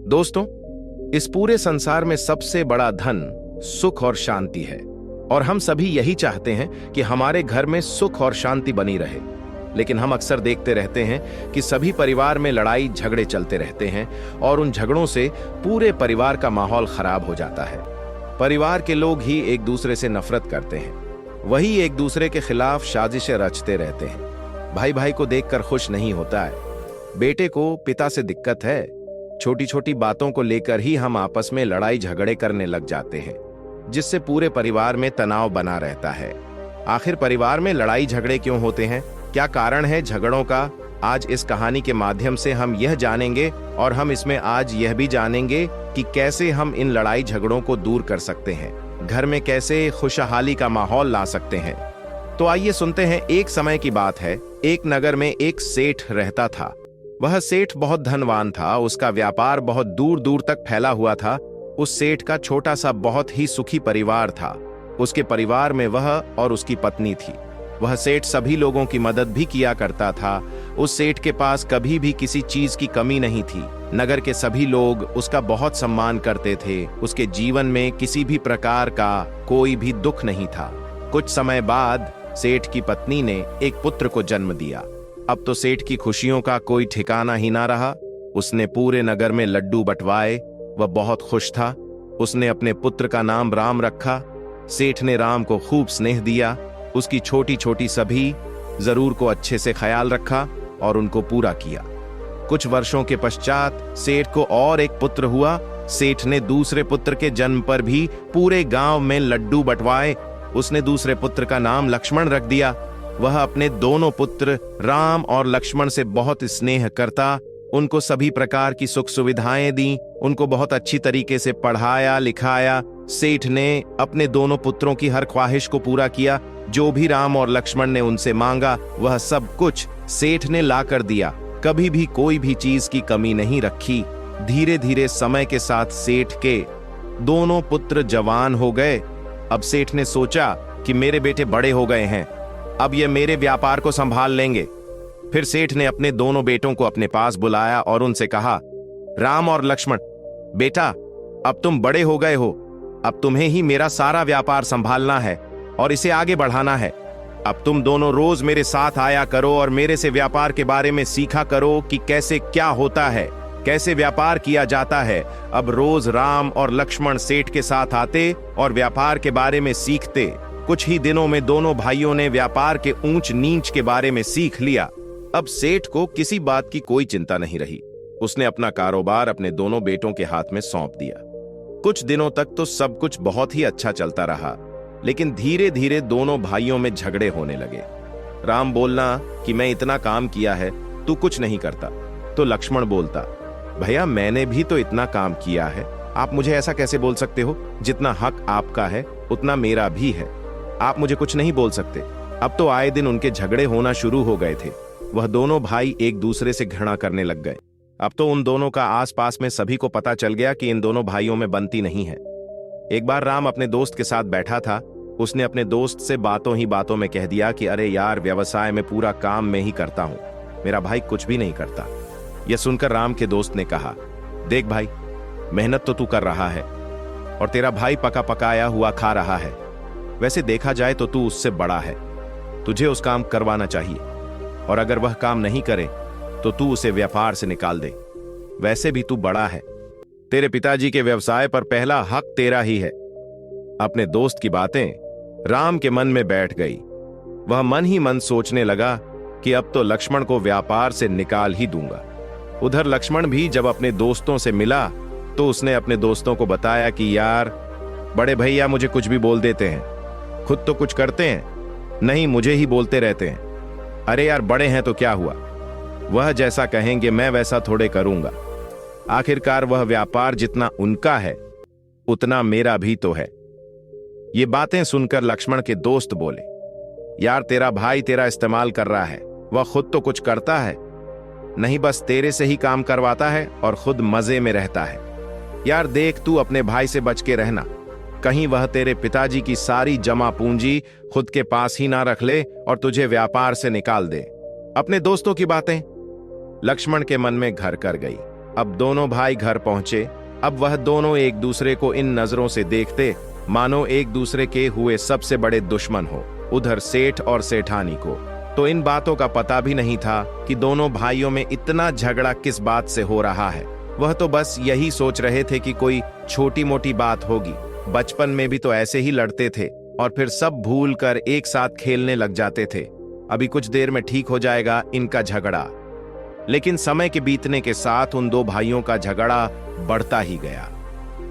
दोस्तों, इस पूरे संसार में सबसे बड़ा धन सुख और शांति है और हम सभी यही चाहते हैं कि हमारे घर में सुख और शांति बनी रहे। लेकिन हम अक्सर देखते रहते हैं कि सभी परिवार में लड़ाई झगड़े चलते रहते हैं और उन झगड़ों से पूरे परिवार का माहौल खराब हो जाता है। परिवार के लोग ही एक दूसरे से नफरत करते हैं, वही एक दूसरे के खिलाफ साजिशें रचते रहते हैं। भाई भाई को देखकर खुश नहीं होता है, बेटे को पिता से दिक्कत है। छोटी छोटी बातों को लेकर ही हम आपस में लड़ाई झगड़े करने लग जाते हैं, जिससे पूरे परिवार में तनाव बना रहता है। आखिर परिवार में लड़ाई झगड़े क्यों होते हैं, क्या कारण है झगड़ों का? आज इस कहानी के माध्यम से हम यह जानेंगे और हम इसमें आज यह भी जानेंगे कि कैसे हम इन लड़ाई झगड़ों को दूर कर सकते हैं, घर में कैसे खुशहाली का माहौल ला सकते हैं। तो आइए सुनते हैं। एक समय की बात है, एक नगर में एक सेठ रहता था। वह सेठ बहुत धनवान था, उसका व्यापार बहुत दूर दूर तक फैला हुआ था। उस सेठ का छोटा सा बहुत ही सुखी परिवार था। उसके परिवार में वह और उसकी पत्नी थी। वह सेठ सभी लोगों की मदद भी किया करता था। उस सेठ के पास कभी भी किसी चीज की कमी नहीं थी। नगर के सभी लोग उसका बहुत सम्मान करते थे। उसके जीवन में किसी भी प्रकार का कोई भी दुख नहीं था। कुछ समय बाद सेठ की पत्नी ने एक पुत्र को जन्म दिया। अब तो सेठ की खुशियों का कोई ठिकाना ही ना रहा। उसने पूरे नगर में लड्डू बंटवाए। वह बहुत खुश था। उसने अपने पुत्र का नाम राम रखा। सेठ ने राम को खूब स्नेह दिया। उसकी छोटी छोटी सभी जरूर को अच्छे से ख्याल रखा और उनको पूरा किया। कुछ वर्षों के पश्चात सेठ को और एक पुत्र हुआ। सेठ ने दूसरे पुत्र के जन्म पर भी पूरे गांव में लड्डू बंटवाए। उसने दूसरे पुत्र का नाम लक्ष्मण रख दिया। वह अपने दोनों पुत्र राम और लक्ष्मण से बहुत स्नेह करता, उनको सभी प्रकार की सुख सुविधाएं दी, उनको बहुत अच्छी तरीके से पढ़ाया लिखाया। सेठ ने अपने दोनों पुत्रों की हर ख्वाहिश को पूरा किया। जो भी राम और लक्ष्मण ने उनसे मांगा वह सब कुछ सेठ ने ला कर दिया। कभी भी कोई भी चीज की कमी नहीं रखी। धीरे धीरे समय के साथ सेठ के दोनों पुत्र जवान हो गए। अब सेठ ने सोचा कि मेरे बेटे बड़े हो गए हैं, अब ये मेरे व्यापार को संभाल लेंगे। फिर सेठ ने अपने दोनों बेटों को अपने पास बुलाया और उनसे कहा, राम और लक्ष्मण, बेटा अब तुम बड़े हो गए हो, अब तुम्हें ही मेरा सारा व्यापार संभालना है और इसे आगे बढ़ाना है। अब तुम दोनों रोज मेरे साथ आया करो और मेरे से व्यापार के बारे में सीखा करो कि कैसे क्या होता है, कैसे व्यापार किया जाता है। अब रोज राम और लक्ष्मण सेठ के साथ आते और व्यापार के बारे में सीखते। कुछ ही दिनों में दोनों भाइयों ने व्यापार के ऊंच नीच के बारे में सीख लिया। अब सेठ को किसी बात की कोई चिंता नहीं रही। उसने अपना कारोबार अपने दोनों बेटों के हाथ में सौंप दिया। कुछ दिनों तक तो सब कुछ बहुत ही अच्छा चलता रहा, लेकिन धीरे धीरे दोनों भाइयों में झगड़े होने लगे। राम बोलना कि मैं इतना काम किया है, तू कुछ नहीं करता। तो लक्ष्मण बोलता, भैया मैंने भी तो इतना काम किया है, आप मुझे ऐसा कैसे बोल सकते हो? जितना हक आपका है उतना मेरा भी है, आप मुझे कुछ नहीं बोल सकते। अब तो आए दिन उनके झगड़े होना शुरू हो गए थे। वह दोनों भाई एक दूसरे से घृणा करने लग गए। अब तो उन दोनों का आसपास में सभी को पता चल गया कि इन दोनों भाइयों में बनती नहीं है। एक बार राम अपने दोस्त के साथ बैठा था। उसने अपने दोस्त से बातों ही बातों में कह दिया कि अरे यार, व्यवसाय में पूरा काम मैं ही करता हूं, मेरा भाई कुछ भी नहीं करता। यह सुनकर राम के दोस्त ने कहा, देख भाई, मेहनत तो तू कर रहा है और तेरा भाई पका पकाया हुआ खा रहा है। वैसे देखा जाए तो तू उससे बड़ा है, तुझे उस काम करवाना चाहिए, और अगर वह काम नहीं करे तो तू उसे व्यापार से निकाल दे। वैसे भी तू बड़ा है, तेरे पिताजी के व्यवसाय पर पहला हक तेरा ही है। अपने दोस्त की बातें राम के मन में बैठ गई। वह मन ही मन सोचने लगा कि अब तो लक्ष्मण को व्यापार से निकाल ही दूंगा। उधर लक्ष्मण भी जब अपने दोस्तों से मिला तो उसने अपने दोस्तों को बताया कि यार, बड़े भैया मुझे कुछ भी बोल देते हैं, खुद तो कुछ करते हैं नहीं, मुझे ही बोलते रहते हैं। अरे यार, बड़े हैं तो क्या हुआ, वह जैसा कहेंगे मैं वैसा थोड़े करूंगा। आखिरकार वह व्यापार जितना उनका है उतना मेरा भी तो है। ये बातें सुनकर लक्ष्मण के दोस्त बोले, यार तेरा भाई तेरा इस्तेमाल कर रहा है, वह खुद तो कुछ करता है नहीं, बस तेरे से ही काम करवाता है और खुद मजे में रहता है। यार देख, तू अपने भाई से बच के रहना, कहीं वह तेरे पिताजी की सारी जमा पूंजी खुद के पास ही ना रख ले और तुझे व्यापार से निकाल दे। अपने दोस्तों की बातें लक्ष्मण के मन में घर कर गई। अब दोनों भाई घर पहुंचे। अब वह दोनों एक दूसरे को इन नजरों से देखते मानो एक दूसरे के हुए सबसे बड़े दुश्मन हो। उधर सेठ और सेठानी को तो इन बातों का पता भी नहीं था कि दोनों भाइयों में इतना झगड़ा किस बात से हो रहा है। वह तो बस यही सोच रहे थे कि कोई छोटी मोटी बात होगी। बचपन में भी तो ऐसे ही लड़ते थे और फिर सब भूल कर एक साथ खेलने लग जाते थे। अभी कुछ देर में ठीक हो जाएगा इनका झगड़ा। लेकिन समय के बीतने के साथ उन दो भाइयों का झगड़ा बढ़ता ही गया।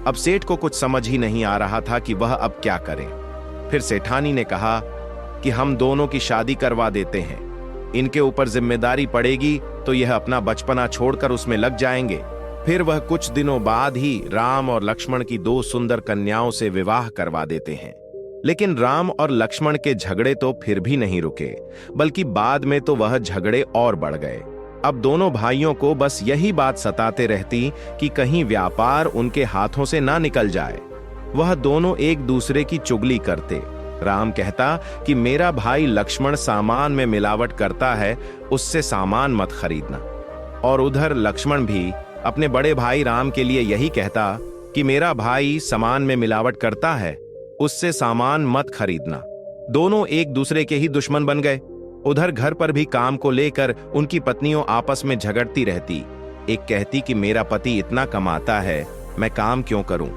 अब सेठ को कुछ समझ ही नहीं आ रहा था कि वह अब क्या करें। फिर सेठानी ने कहा कि हम दोनों की शादी करवा देते हैं। इनके ऊपर जिम्मेदारी पड़ेगी तो यह अपना बचपना छोड़कर उसमें लग जाएंगे। फिर वह कुछ दिनों बाद ही राम और लक्ष्मण की दो सुंदर कन्याओं से विवाह करवा देते हैं। लेकिन राम और लक्ष्मण के झगड़े तो फिर भी नहीं रुके, बल्कि बाद में तो वह झगड़े और बढ़ गए। अब दोनों भाइयों को बस यही बात सताते रहती कि कहीं व्यापार उनके हाथों से ना निकल जाए। वह दोनों एक दूसरे की चुगली करते। राम कहता कि मेरा भाई लक्ष्मण सामान में मिलावट करता है, उससे सामान मत खरीदना। और उधर लक्ष्मण भी अपने बड़े भाई राम के लिए यही कहता कि मेरा भाई सामान में मिलावट करता है, उससे सामान मत खरीदना। दोनों एक दूसरे के ही दुश्मन बन गए। उधर घर पर भी काम को लेकर उनकी पत्नियों आपस में झगड़ती रहती। एक कहती कि मेरा पति इतना कमाता है, मैं काम क्यों करूं।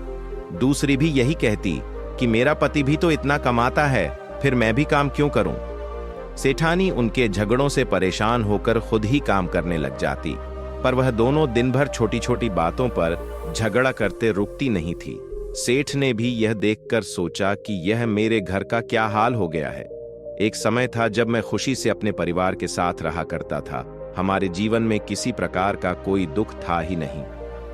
दूसरी भी यही कहती कि मेरा पति भी तो इतना कमाता है, फिर मैं भी काम क्यों करूं। सेठानी उनके झगड़ों से परेशान होकर खुद ही काम करने लग जाती, पर वह दोनों दिन भर छोटी छोटी बातों पर झगड़ा करते रुकती नहीं थी। सेठ ने भी यह देखकर सोचा कि यह मेरे घर का क्या हाल हो गया है। एक समय था जब मैं खुशी से अपने परिवार के साथ रहा करता था। हमारे जीवन में किसी प्रकार का कोई दुख था ही नहीं,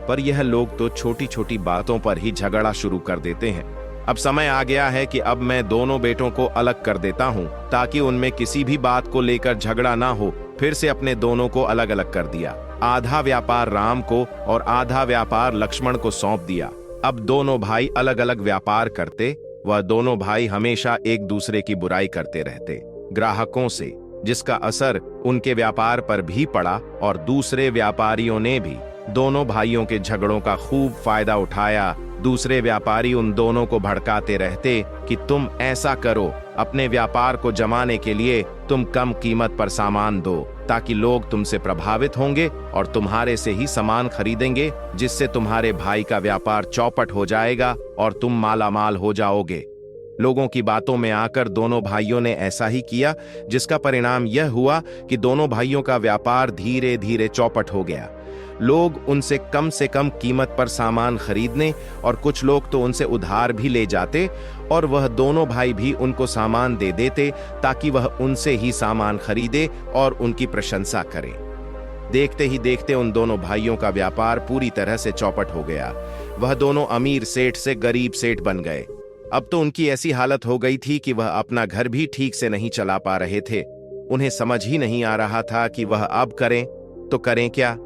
पर यह लोग तो छोटी छोटी बातों पर ही झगड़ा शुरू कर देते हैं। अब समय आ गया है कि अब मैं दोनों बेटों को अलग कर देता हूं, ताकि उनमें किसी भी बात को लेकर झगड़ा ना हो। फिर से अपने दोनों को अलग अलग कर दिया। आधा व्यापार राम को और आधा व्यापार लक्ष्मण को सौंप दिया। अब दोनों भाई अलग अलग व्यापार करते। वह दोनों भाई हमेशा एक दूसरे की बुराई करते रहते, ग्राहकों से, जिसका असर उनके व्यापार पर भी पड़ा। और दूसरे व्यापारियों ने भी दोनों भाइयों के झगड़ों का खूब फायदा उठाया। दूसरे व्यापारी उन दोनों को भड़काते रहते कि तुम ऐसा करो, अपने व्यापार को जमाने के लिए तुम कम कीमत पर सामान दो, ताकि लोग तुमसे प्रभावित होंगे और तुम्हारे से ही सामान खरीदेंगे, जिससे तुम्हारे भाई का व्यापार चौपट हो जाएगा और तुम मालामाल हो जाओगे। लोगों की बातों में आकर दोनों भाइयों ने ऐसा ही किया, जिसका परिणाम यह हुआ कि दोनों भाइयों का व्यापार धीरे धीरे चौपट हो गया। लोग उनसे कम से कम कीमत पर सामान खरीदने और कुछ लोग तो उनसे उधार भी ले जाते, और वह दोनों भाई भी उनको सामान दे देते ताकि वह उनसे ही सामान खरीदे और उनकी प्रशंसा करे। देखते ही देखते उन दोनों भाइयों का व्यापार पूरी तरह से चौपट हो गया। वह दोनों अमीर सेठ से गरीब सेठ बन गए। अब तो उनकी ऐसी हालत हो गई थी कि वह अपना घर भी ठीक से नहीं चला पा रहे थे। उन्हें समझ ही नहीं आ रहा था कि वह अब करें तो करें क्या।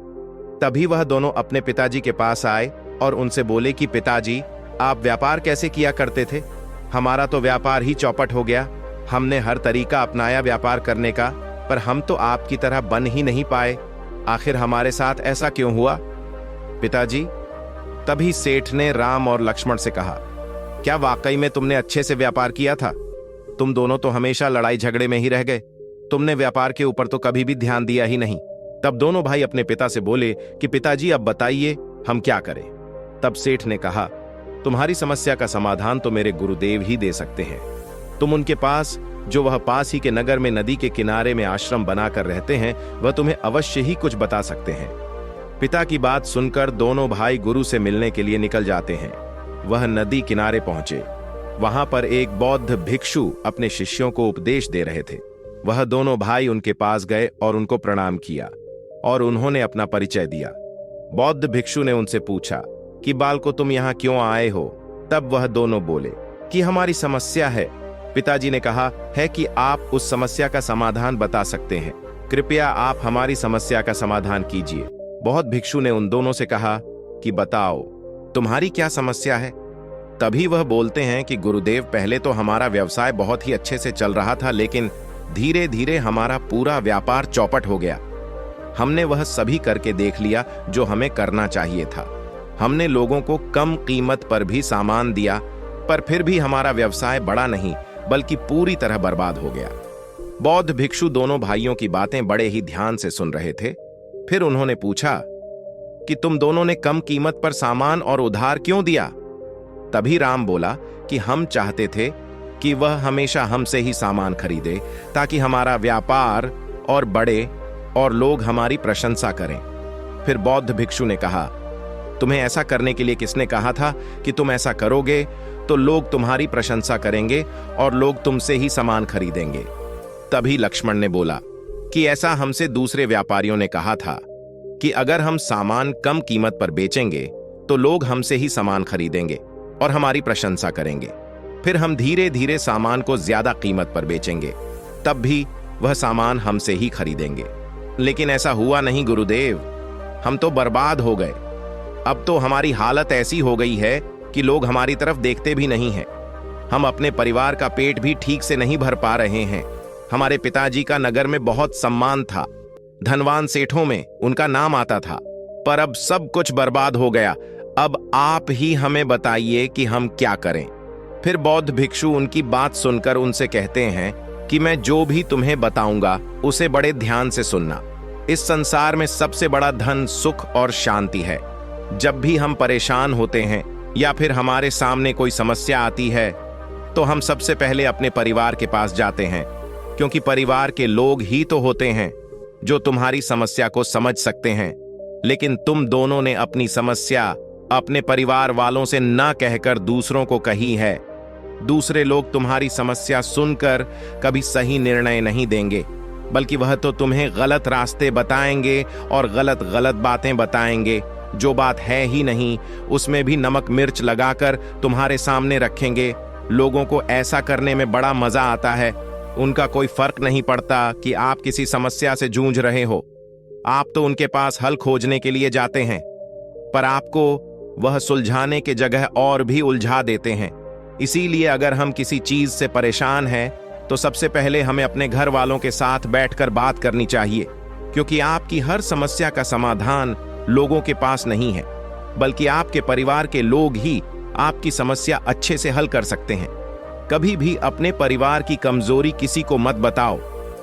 तभी वह दोनों अपने पिताजी के पास आए और उनसे बोले कि पिताजी, आप व्यापार कैसे किया करते थे? हमारा तो व्यापार ही चौपट हो गया। हमने हर तरीका अपनाया व्यापार करने का, पर हम तो आपकी तरह बन ही नहीं पाए। आखिर हमारे साथ ऐसा क्यों हुआ? पिताजी, तभी सेठ ने राम और लक्ष्मण से कहा, क्या वाकई में तुमने अच्छे से व्यापार किया था? तुम दोनों तो हमेशा लड़ाई झगड़े में ही रह गए। तुमने व्यापार के ऊपर तो कभी भी ध्यान दिया ही नहीं। तब दोनों भाई अपने पिता से बोले कि पिताजी, अब बताइए हम क्या करें। तब सेठ ने कहा, तुम्हारी समस्या का समाधान तो मेरे गुरुदेव ही दे सकते हैं। तुम उनके पास, जो वह पास ही के नगर में नदी के किनारे में आश्रम बनाकर रहते हैं, वह तुम्हें अवश्य ही कुछ बता सकते हैं। पिता की बात सुनकर दोनों भाई गुरु से मिलने के लिए निकल जाते हैं। वह नदी किनारे पहुंचे। वहां पर एक बौद्ध भिक्षु अपने शिष्यों को उपदेश दे रहे थे। वह दोनों भाई उनके पास गए और उनको प्रणाम किया और उन्होंने अपना परिचय दिया। बौद्ध भिक्षु ने उनसे पूछा कि बालको, तुम यहाँ क्यों आए हो? तब वह दोनों बोले कि हमारी समस्या है। पिताजी ने कहा है कि आप उस समस्या का समाधान बता सकते हैं। कृपया आप हमारी समस्या का समाधान कीजिए। बौद्ध भिक्षु ने उन दोनों से कहा कि बताओ, तुम्हारी क्या समस्या है? तभी वह बोलते हैं कि गुरुदेव, पहले तो हमारा व्यवसाय बहुत ही अच्छे से चल रहा था, लेकिन धीरे धीरे हमारा पूरा व्यापार चौपट हो गया। हमने वह सभी करके देख लिया जो हमें करना चाहिए था। हमने लोगों को कम कीमत पर भी सामान दिया, पर फिर भी हमारा व्यवसाय बड़ा नहीं बल्कि पूरी तरह बर्बाद हो गया। बौद्ध भिक्षु दोनों भाइयों की बातें बड़े ही ध्यान से सुन रहे थे। फिर उन्होंने पूछा कि तुम दोनों ने कम कीमत पर सामान और उधार क्यों दिया? तभी राम बोला कि हम चाहते थे कि वह हमेशा हमसे ही सामान खरीदे ताकि हमारा व्यापार और बढ़े और लोग हमारी प्रशंसा करें। फिर बौद्ध भिक्षु ने कहा, तुम्हें ऐसा करने के लिए किसने कहा था कि तुम ऐसा करोगे तो लोग तुम्हारी प्रशंसा करेंगे और लोग तुमसे ही सामान खरीदेंगे? तभी लक्ष्मण ने बोला कि ऐसा हमसे दूसरे व्यापारियों ने कहा था कि अगर हम सामान कम कीमत पर बेचेंगे तो लोग हमसे ही सामान खरीदेंगे और हमारी प्रशंसा करेंगे। फिर हम धीरे धीरे सामान को ज्यादा कीमत पर बेचेंगे, तब भी वह सामान हमसे ही खरीदेंगे। लेकिन ऐसा हुआ नहीं गुरुदेव, हम तो बर्बाद हो गए। अब तो हमारी हालत ऐसी हो गई है कि लोग हमारी तरफ देखते भी नहीं हैं। हम अपने परिवार का पेट भी ठीक से नहीं भर पा रहे हैं। हमारे पिताजी का नगर में बहुत सम्मान था, धनवान सेठों में उनका नाम आता था, पर अब सब कुछ बर्बाद हो गया। अब आप ही हमें बताइए कि हम क्या करें? फिर बौद्ध भिक्षु उनकी बात सुनकर उनसे कहते हैं कि मैं जो भी तुम्हें बताऊंगा उसे बड़े ध्यान से सुनना। इस संसार में सबसे बड़ा धन सुख और शांति है। जब भी हम परेशान होते हैं या फिर हमारे सामने कोई समस्या आती है तो हम सबसे पहले अपने परिवार के पास जाते हैं, क्योंकि परिवार के लोग ही तो होते हैं जो तुम्हारी समस्या को समझ सकते हैं। लेकिन तुम दोनों ने अपनी समस्या अपने परिवार वालों से ना कहकर दूसरों को कही है। दूसरे लोग तुम्हारी समस्या सुनकर कभी सही निर्णय नहीं देंगे, बल्कि वह तो तुम्हें गलत रास्ते बताएंगे और गलत गलत बातें बताएंगे। जो बात है ही नहीं उसमें भी नमक मिर्च लगाकर तुम्हारे सामने रखेंगे। लोगों को ऐसा करने में बड़ा मजा आता है। उनका कोई फर्क नहीं पड़ता कि आप किसी समस्या से जूझ रहे हो। आप तो उनके पास हल खोजने के लिए जाते हैं, पर आपको वह सुलझाने के जगह और भी उलझा देते हैं। इसीलिए अगर हम किसी चीज से परेशान हैं तो सबसे पहले हमें अपने घर वालों के साथ बैठकर बात करनी चाहिए, क्योंकि आपकी हर समस्या का समाधान लोगों के पास नहीं है, बल्कि आपके परिवार के लोग ही आपकी समस्या अच्छे से हल कर सकते हैं। कभी भी अपने परिवार की कमजोरी किसी को मत बताओ।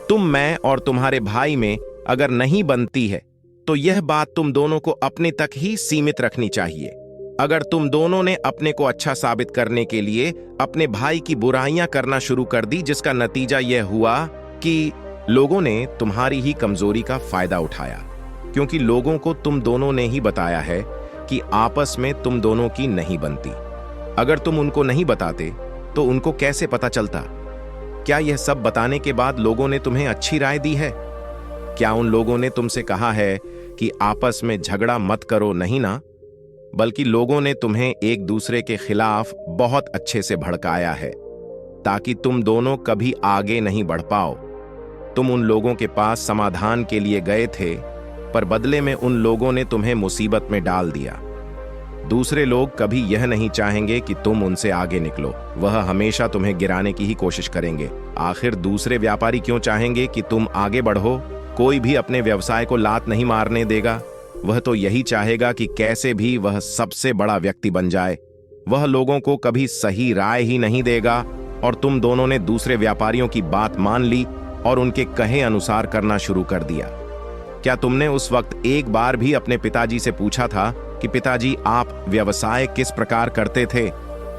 तुम, मैं और तुम्हारे भाई में अगर नहीं बनती है तो यह बात तुम दोनों को अपने तक ही सीमित रखनी चाहिए। अगर तुम दोनों ने अपने को अच्छा साबित करने के लिए अपने भाई की बुराइयां करना शुरू कर दी, जिसका नतीजा यह हुआ कि लोगों ने तुम्हारी ही कमजोरी का फायदा उठाया, क्योंकि लोगों को तुम दोनों ने ही बताया है कि आपस में तुम दोनों की नहीं बनती। अगर तुम उनको नहीं बताते तो उनको कैसे पता चलता? क्या यह सब बताने के बाद लोगों ने तुम्हें अच्छी राय दी है? क्या उन लोगों ने तुमसे कहा है कि आपस में झगड़ा मत करो? नहीं ना, बल्कि लोगों ने तुम्हें एक दूसरे के खिलाफ बहुत अच्छे से भड़काया है ताकि तुम दोनों कभी आगे नहीं बढ़ पाओ। तुम उन लोगों के पास समाधान के लिए गए थे, पर बदले में उन लोगों ने तुम्हें मुसीबत में डाल दिया। दूसरे लोग कभी यह नहीं चाहेंगे कि तुम उनसे आगे निकलो, वह हमेशा तुम्हें गिराने की ही कोशिश करेंगे। आखिर दूसरे व्यापारी क्यों चाहेंगे कि तुम आगे बढ़ो? कोई भी अपने व्यवसाय को लात नहीं मारने देगा। वह तो यही चाहेगा कि कैसे भी वह सबसे बड़ा व्यक्ति बन जाए। वह लोगों को कभी सही राय ही नहीं देगा। और तुम दोनों ने दूसरे व्यापारियों की बात मान ली और उनके कहे अनुसार करना शुरू कर दिया। क्या तुमने उस वक्त एक बार भी अपने पिताजी से पूछा था कि पिताजी आप व्यवसाय किस प्रकार करते थे?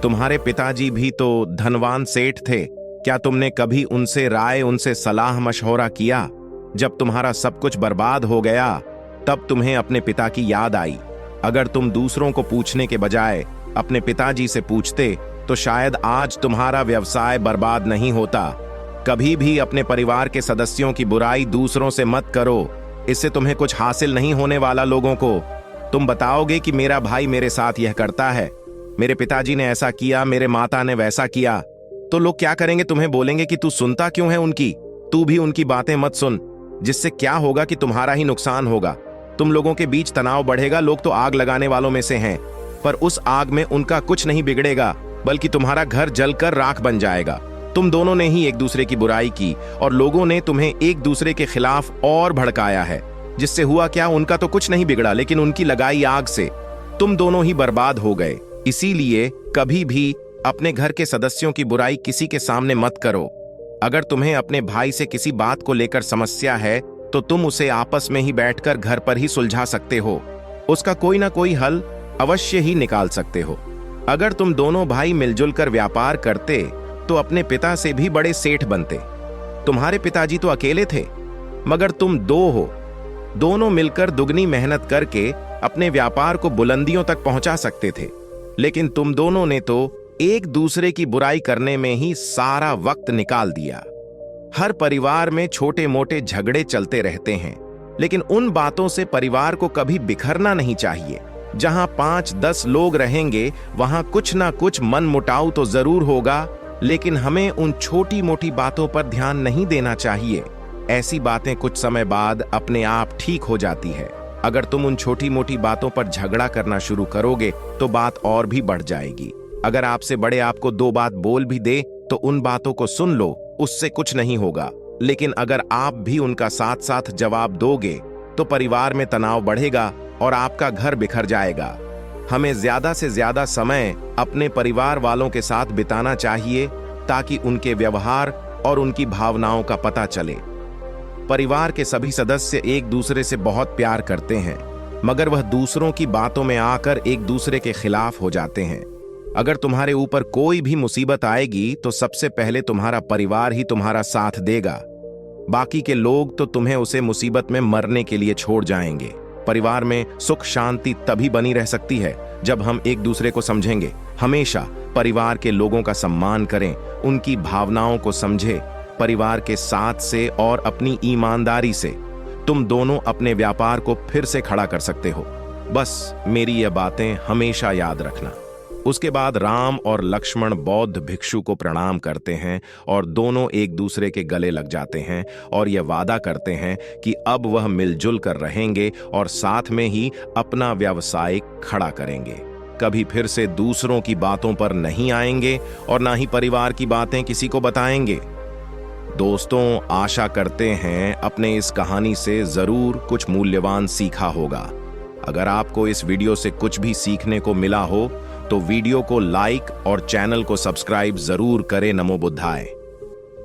तुम्हारे पिताजी भी तो धनवान सेठ थे। क्या तुमने कभी उनसे राय, उनसे सलाह मशवरा किया? जब तुम्हारा सब कुछ बर्बाद हो गया तब तुम्हें अपने पिता की याद आई। अगर तुम दूसरों को पूछने के बजाय अपने पिताजी से पूछते तो शायद आज तुम्हारा व्यवसाय बर्बाद नहीं होता। कभी भी अपने परिवार के सदस्यों की बुराई दूसरों से मत करो, इससे तुम्हें कुछ हासिल नहीं होने वाला। लोगों को तुम बताओगे कि मेरा भाई मेरे साथ यह करता है, मेरे पिताजी ने ऐसा किया, मेरे माता ने वैसा किया, तो लोग क्या करेंगे? तुम्हें बोलेंगे कि तू सुनता क्यों है उनकी, तू भी उनकी बातें मत सुन। जिससे क्या होगा कि तुम्हारा ही नुकसान होगा। तुम लोगों के बीच तनाव बढ़ेगा। लोग तो आग लगाने वालों में से हैं, पर उस आग में उनका कुछ नहीं बिगड़ेगा, बल्कि तुम्हारा घर जलकर राख बन जाएगा। तुम दोनों ने ही एक दूसरे की बुराई की और लोगों ने तुम्हें एक दूसरे के खिलाफ और भड़काया है। जिससे हुआ क्या, उनका तो कुछ नहीं बिगड़ा, लेकिन उनकी लगाई आग से तुम दोनों ही बर्बाद हो गए। इसीलिए कभी भी अपने घर के सदस्यों की बुराई किसी के सामने मत करो। अगर तुम्हें अपने भाई से किसी बात को लेकर समस्या है तो तुम उसे आपस में ही बैठकर घर पर ही सुलझा सकते हो। उसका कोई ना कोई हल अवश्य ही निकाल सकते हो। अगर तुम दोनों भाई मिलजुल कर व्यापार करते तो अपने पिता से भी बड़े सेठ बनते। तुम्हारे पिताजी तो अकेले थे, मगर तुम दो हो। दोनों मिलकर दुगनी मेहनत करके अपने व्यापार को बुलंदियों तक पहुंचा सकते थे, लेकिन तुम दोनों ने तो एक दूसरे की बुराई करने में ही सारा वक्त निकाल दिया। हर परिवार में छोटे मोटे झगड़े चलते रहते हैं, लेकिन उन बातों से परिवार को कभी बिखरना नहीं चाहिए। जहां 5-10 लोग रहेंगे वहां कुछ ना कुछ मनमुटाव तो जरूर होगा, लेकिन हमें उन छोटी मोटी बातों पर ध्यान नहीं देना चाहिए। ऐसी बातें कुछ समय बाद अपने आप ठीक हो जाती है। अगर तुम उन छोटी मोटी बातों पर झगड़ा करना शुरू करोगे तो बात और भी बढ़ जाएगी। अगर आपसे बड़े आपको 2 बात बोल भी दे तो उन बातों को सुन लो, उससे कुछ नहीं होगा। लेकिन अगर आप भी उनका साथ साथ जवाब दोगे तो परिवार में तनाव बढ़ेगा और आपका घर बिखर जाएगा। हमें ज्यादा से ज्यादा समय अपने परिवार वालों के साथ बिताना चाहिए ताकि उनके व्यवहार और उनकी भावनाओं का पता चले। परिवार के सभी सदस्य एक दूसरे से बहुत प्यार करते हैं, मगर वह दूसरों की बातों में आकर एक दूसरे के खिलाफ हो जाते हैं। अगर तुम्हारे ऊपर कोई भी मुसीबत आएगी तो सबसे पहले तुम्हारा परिवार ही तुम्हारा साथ देगा। बाकी के लोग तो तुम्हें उसे मुसीबत में मरने के लिए छोड़ जाएंगे। परिवार में सुख शांति तभी बनी रह सकती है जब हम एक दूसरे को समझेंगे। हमेशा परिवार के लोगों का सम्मान करें, उनकी भावनाओं को समझें। परिवार के साथ से और अपनी ईमानदारी से तुम दोनों अपने व्यापार को फिर से खड़ा कर सकते हो। बस मेरी ये बातें हमेशा याद रखना। उसके बाद राम और लक्ष्मण बौद्ध भिक्षु को प्रणाम करते हैं और दोनों एक दूसरे के गले लग जाते हैं और यह वादा करते हैं कि अब वह मिलजुल कर रहेंगे और साथ में ही अपना व्यवसाय खड़ा करेंगे। कभी फिर से दूसरों की बातों पर नहीं आएंगे और ना ही परिवार की बातें किसी को बताएंगे। दोस्तों, आशा करते हैं अपने इस कहानी से जरूर कुछ मूल्यवान सीखा होगा। अगर आपको इस वीडियो से कुछ भी सीखने को मिला हो तो वीडियो को लाइक और चैनल को सब्सक्राइब जरूर करें। नमो बुद्धाय।